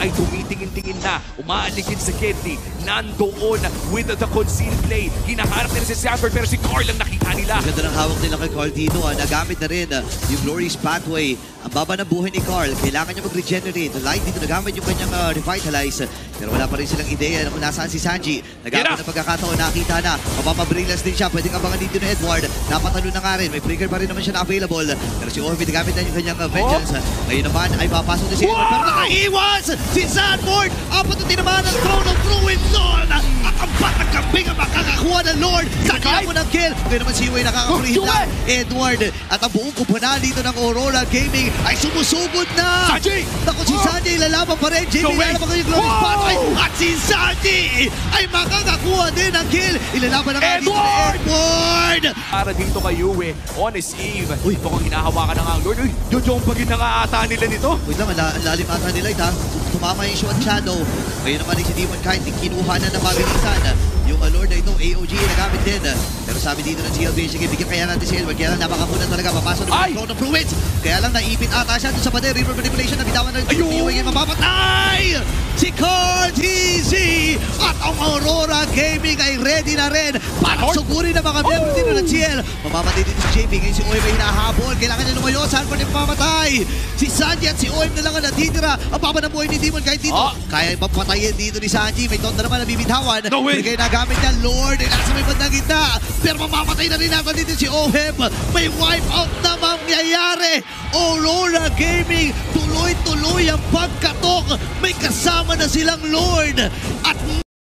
ay tumitingin-tingin na, umaaligid sa Kenty, nandoon with the concealed play. Hinaharap nila si Sanford pero si Carl ang nakita nila. Ganda ng hawak nila kay Carl dito. Nagamit na rin yung Glorious Pathway. Ang baba ng buhay ni Carl. Kailangan niya mag-regenerate. Light dito nagamit yung kanyang Revitalize. Pero wala pa rin silang ideya kung nasaan si Sanji. Nagamit na pagkakataon, nakita na. Mapapabrillas din siya. Pwedeng abangan dito ni Edward. Napatalo na nga rin. May breaker pa rin naman siya na available. Pero si Orby nagamit na yung kanyang Vengeance. Ngayon naman ay papasok din si Edward. Pero nakaiwas si Sanford. Apat na tinamaan ng Throne of Ruin Zone. At ang batang kambing ang makakakuha ng Lord. Sakya mo ng kill. Ngayon naman si Wei nakakaprihit lang. Edward. At ang buong kupunan dito ng Aurora Gaming ay sumusugod na. Sanji! Naku, si Sanji lalaban pa rin. JP lalaban kayo Glorious Pathway. At si Sanji ay makakakuha din ng kill. Ilalaban na nga dito ni Edward. Para dito kay Yue, Honest Eve. Uy, ito kung hinahawakan ng ang Lord. Uy, jojompagin na nga ata nila nito. Wait lang, ang lalim ata nila ito. Tumama yung Shot Shadow. Ngayon naman si Demon Kind, kinuha na ng mabilisan. Yung Lord na ito, AOG, nagamit din. Pero sabi dito ng CLB, sige, bigyan kaya natin si Edward. Kaya lang napakapunan talaga, papasok ng Throne of Ruins. Kaya lang naipit ata siya doon sa pader. River Manipulation, nabitawan na rin. Yung mapapatay! Si Carl TZ at ang Aurora Gaming ay ready na rin para sugurin ang mga member dito ng CL. Mamamatay dito si JP, ngayon si OM ay hinahabol. Kailangan niya lumayo, Sanford ay mamamatay. Si Sanji at si OM na lang ang natitira. Ang baba ng buhay ni Demon kahit dito. Kaya papatayin dito ni Sanji. May tonda naman na bibitawan. Kaya nagamit niya, Lord, ay nasa may bandang gitna. Pero mamamatay na rin natin dito si OM. May wipe out na mangyayari. Aurora Gaming, tuloy-tuloy ang pagkatok. May kasama na silang Lord. At